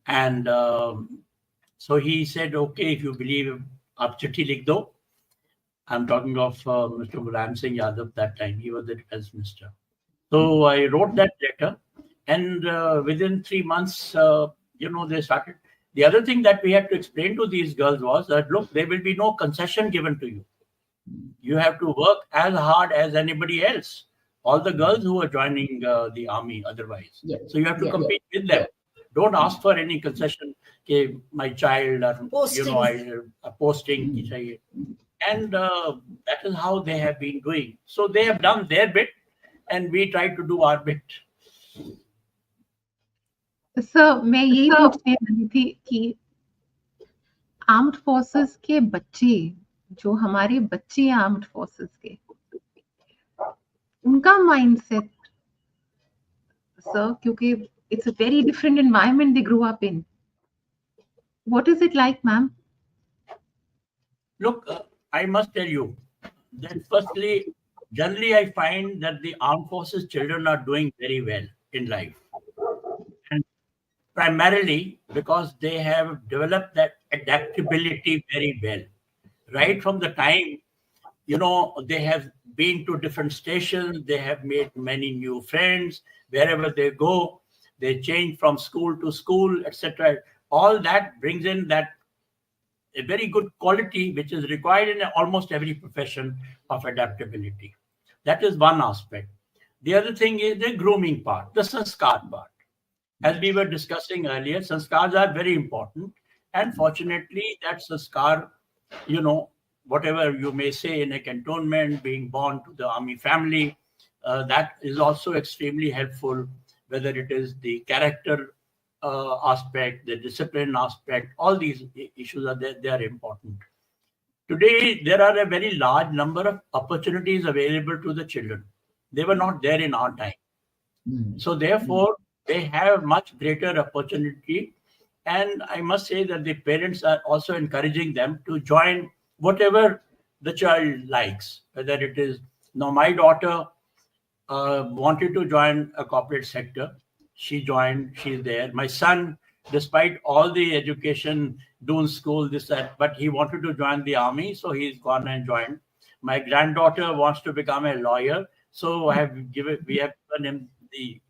Speaker 4: And so he said, okay, if you believe, aap chithi likh do. I'm talking of Mr. Mulayam Singh Yadav that time. He was the defense minister. So I wrote that letter, and within 3 months, they started. The other thing that we had to explain to these girls was that, look, there will be no concession given to you. You have to work as hard as anybody else. All the girls who are joining the army otherwise. So you have to compete with them. Don't ask for any concession. Okay, my child, posting. And that is how they have been doing. So they have done their bit, and we try to do our bit.
Speaker 2: Sir, मैं यही पूछने वाली थी कि armed forces के बच्चे, जो हमारे बच्चे आर्म्ड फोर्सेस के, उनका माइंडसेट सर, क्योंकि it's a very different environment they grew up in. What is it like, ma'am?
Speaker 4: Look, I must tell you that firstly, generally I find that the armed forces children are doing very well in life. And primarily because they have developed that adaptability very well. Right from the time, they have been to different stations, they have made many new friends. Wherever they go, they change from school to school, etc. All that brings in that a very good quality which is required in almost every profession of adaptability. That is one aspect. The other thing is the grooming part, the sanskar part. As we were discussing earlier, sanskars are very important. And fortunately, that sanskar, whatever you may say in a cantonment, being born to the army family, that is also extremely helpful, whether it is the character aspect, the discipline aspect, all these issues are there, they are important. Today, there are a very large number of opportunities available to the children. They were not there in our time. So therefore, they have much greater opportunity. And I must say that the parents are also encouraging them to join whatever the child likes, whether it is Now, my daughter wanted to join a corporate sector. She joined, she's there. My son, despite all the education, doing school, this, that, but he wanted to join the army, so he's gone and joined. My granddaughter wants to become a lawyer, so we have given him the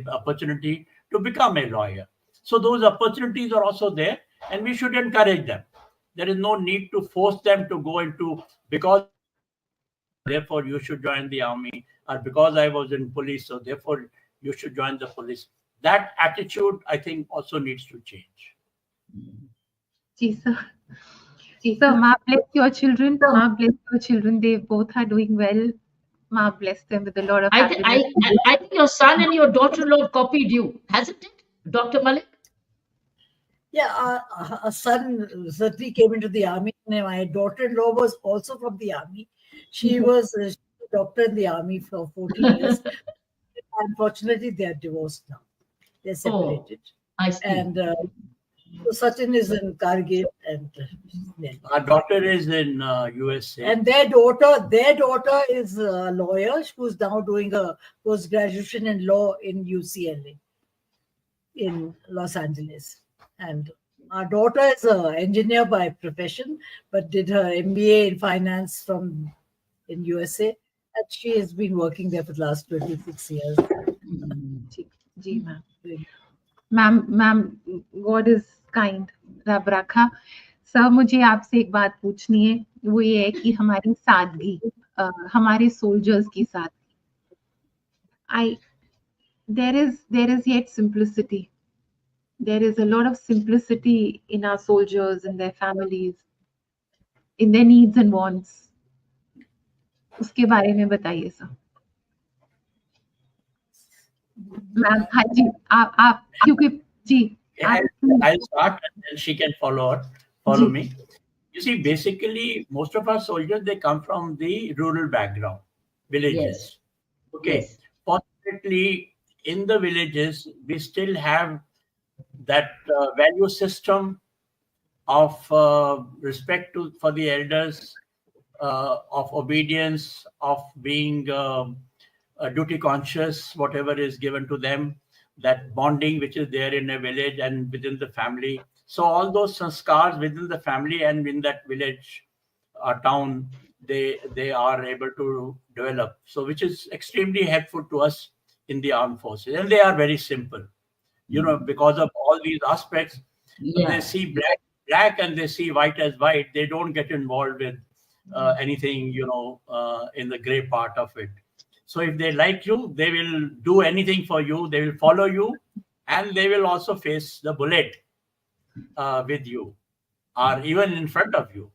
Speaker 4: opportunity to become a lawyer. So those opportunities are also there, and we should encourage them. There is no need to force them to go into, because therefore you should join the army, or because I was in police, so therefore you should join the police. That attitude, I think, also needs to change.
Speaker 2: Jesus. So, Ma bless your children. Ma bless your children. They both are doing well. Ma bless them with a lot of happiness.
Speaker 3: I think your son and your daughter-in-law copied you, hasn't it, Dr. Malik?
Speaker 5: Yeah, our son certainly came into the army. My daughter-in-law was also from the army. She was a doctor in the army for 14 years. Unfortunately, they are divorced now. They're separated.
Speaker 3: I see.
Speaker 5: And so Sachin is in Kargil, and
Speaker 4: Our daughter is in USA.
Speaker 5: And their daughter is a lawyer who's now doing a post-graduation in law in UCLA in Los Angeles. And our daughter is an engineer by profession, but did her MBA in finance in USA. And she has been working there for the last 26 years.
Speaker 2: जी ma'am God is kind, रब रखा। Sir, मुझे आपसे एक बात पूछनी है, वो ये है कि हमारी सादगी, हमारे सोल्जर्स की सादगी, there is yet simplicity. There is a lot of simplicity in our soldiers, in their families, in their needs and wants. उसके बारे में बताइए सर। मैम, हाँ जी, आप क्योंकि जी
Speaker 4: I'll start and then she can follow me. You see, basically, most of our soldiers, they come from the rural background, villages.
Speaker 3: Yes.
Speaker 4: Okay.
Speaker 3: Yes.
Speaker 4: Fortunately, in the villages, we still have that value system of respect for the elders, of obedience, of being duty conscious, whatever is given to them, that bonding which is there in a village and within the family. So all those sanskars within the family and in that village or town, they are able to develop. So which is extremely helpful to us in the armed forces. And they are very simple, because of all these aspects.
Speaker 3: Yeah.
Speaker 4: They see black and they see white as white. They don't get involved with anything, in the gray part of it. So if they like you, they will do anything for you. They will follow you, and they will also face the bullet with you, or even in front of you.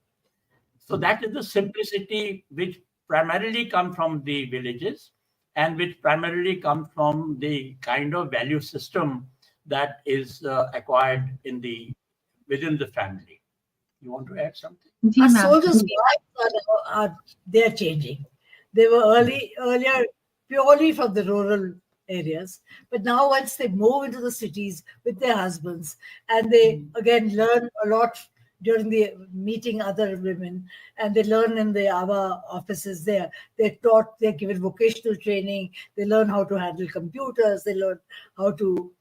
Speaker 4: So that is the simplicity which primarily come from the villages, and which primarily come from the kind of value system that is acquired within the family. You want to add something?
Speaker 5: Our soldiers' lives they're changing. They were earlier purely from the rural areas, but now once they move into the cities with their husbands, and they again learn a lot during the meeting other women, and they learn in the our offices there. They're given vocational training. They learn how to handle computers. They learn how to,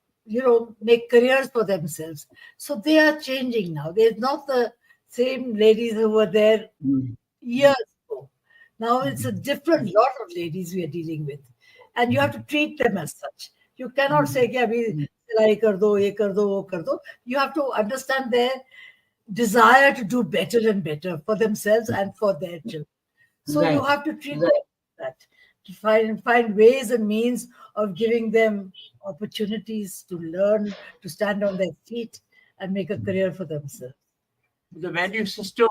Speaker 5: make careers for themselves. So they are changing now. They're not the same ladies who were there years ago. Now it's a different lot of ladies we are dealing with, and you have to treat them as such. You cannot say, "Yeah, silai kar do, ye kar do, wo kar do." You have to understand their desire to do better and better for themselves and for their children. So you have to treat them like that, to find ways and means of giving them opportunities to learn, to stand on their feet and make a career for themselves.
Speaker 4: The value system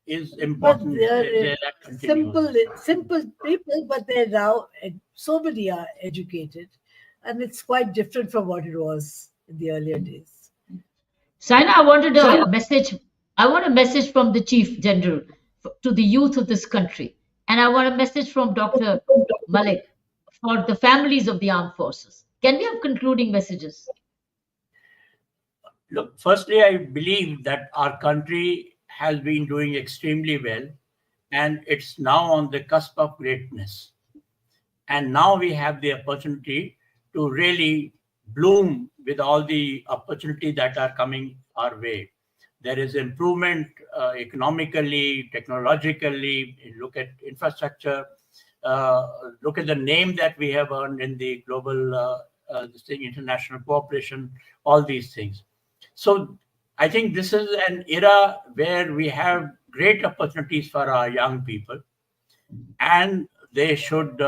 Speaker 4: is
Speaker 5: But
Speaker 4: important.
Speaker 5: they're simple people, but they're now, so many are educated, and it's quite different from what it was in the earlier days.
Speaker 3: Saina, I wanted a message. I want a message from the Chief General to the youth of this country. And I want a message from Dr. Malik for the families of the armed forces. Can we have concluding messages?
Speaker 4: Look, firstly, I believe that our country has been doing extremely well and it's now on the cusp of greatness. And now we have the opportunity to really bloom with all the opportunities that are coming our way. There is improvement economically, technologically. Look at infrastructure. Look at the name that we have earned in the global international cooperation, all these things. So I think this is an era where we have great opportunities for our young people, and they should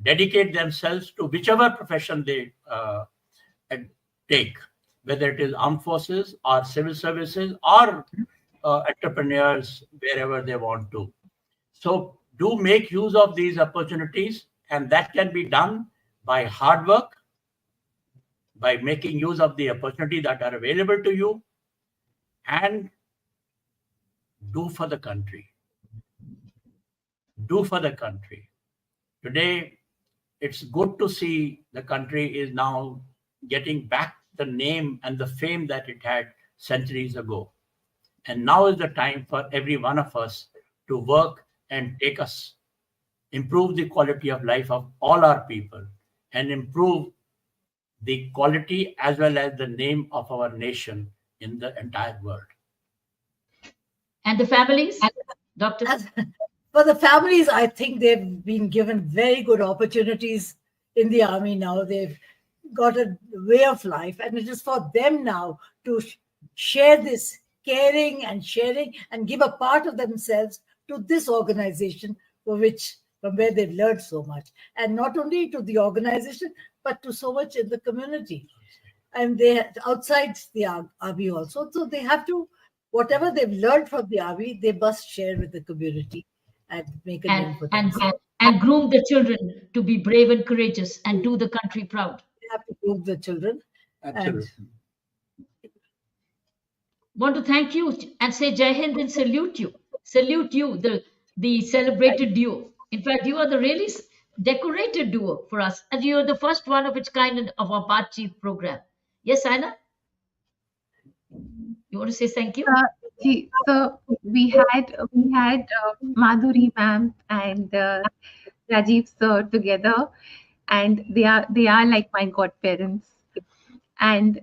Speaker 4: dedicate themselves to whichever profession they take, whether it is armed forces or civil services or entrepreneurs, wherever they want to. So do make use of these opportunities, and that can be done by hard work, by making use of the opportunities that are available to you, and do for the country. Do for the country. Today, it's good to see the country is now getting back the name and the fame that it had centuries ago. And now is the time for every one of us to work and improve the quality of life of all our people, and improve the quality as well as the name of our nation in the entire world.
Speaker 3: And the families, Doctor?
Speaker 5: For the families, I think they've been given very good opportunities in the army now. They've got a way of life, and it is for them now to share this caring and sharing and give a part of themselves to this organization from where they've learned so much. And not only to the organization, but to so much in the community. And they outside the army also. So they have to, whatever they've learned from the army, they must share with the community and make a name for themselves.
Speaker 3: And groom the children to be brave and courageous and do the country proud.
Speaker 5: They have to groom the children.
Speaker 4: Absolutely.
Speaker 3: Want to thank you and say Jai Hind and salute you. Salute you, the celebrated duo. In fact, you are the really decorated duo for us, and you are the first one of its kind of our Baatcheet program. Yes, Aina? You want to say thank you?
Speaker 2: So we had Madhuri ma'am and Rajiv sir together, and they are like my godparents, and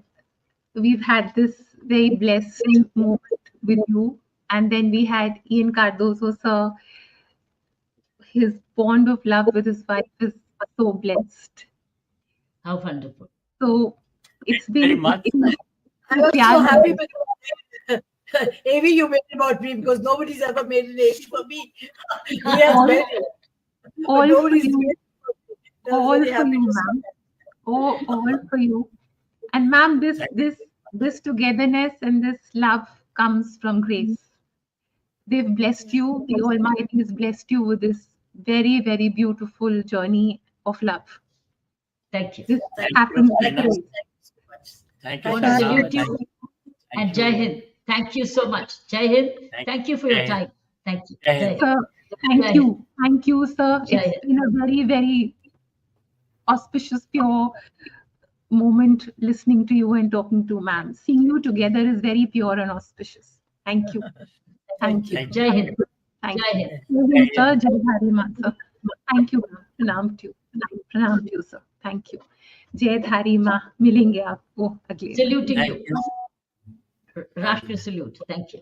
Speaker 2: we've had this very blessed moment with you. And then we had Ian Cardozo sir. His bond of love with his wife is so blessed.
Speaker 3: How wonderful.
Speaker 2: So it's been
Speaker 4: very much.
Speaker 5: I was so happy with Avi, you made it about me, because nobody's ever made an Avi for me. He has made it.
Speaker 2: All for
Speaker 5: Nobody's
Speaker 2: you.
Speaker 5: made it.
Speaker 2: All
Speaker 5: Very
Speaker 2: for
Speaker 5: happy
Speaker 2: you,
Speaker 5: to see
Speaker 2: ma'am. All for you. And ma'am, this togetherness and this love comes from grace. They've blessed you. The Almighty has blessed you with this very, very beautiful journey of love.
Speaker 3: Thank you.
Speaker 2: This
Speaker 4: Thank
Speaker 2: happens
Speaker 4: you.
Speaker 2: with grace.
Speaker 4: Thank
Speaker 3: I
Speaker 4: you.
Speaker 3: want to
Speaker 4: Sana.
Speaker 3: salute you.
Speaker 4: Thank
Speaker 3: And Jai
Speaker 4: you.
Speaker 3: Hind. Thank you so much. Jai Hind. Thank you for your
Speaker 4: Jai Hind.
Speaker 3: time. Thank you.
Speaker 4: Jai Hind.
Speaker 3: Jai Hind.
Speaker 2: Sir, thank you. Thank you, sir.
Speaker 3: Jai
Speaker 2: It's been a very, very auspicious, pure moment listening to you and talking to ma'am. Seeing you together is very pure and auspicious. Thank you. Thank you.
Speaker 4: Thank
Speaker 3: Jai Hind.
Speaker 2: Thank
Speaker 3: Jai
Speaker 2: you.
Speaker 3: Hind.
Speaker 2: Sir, Jai Dhari Mat, sir. Thank you, ma'am. Pranam to you. Pranam to you, sir. Thank you. Jai Dhari Ma. मिलेंगे आपको अगले.
Speaker 3: Saluting
Speaker 4: Thank
Speaker 3: you.
Speaker 4: you.
Speaker 3: Rashtriya salute. Thank you.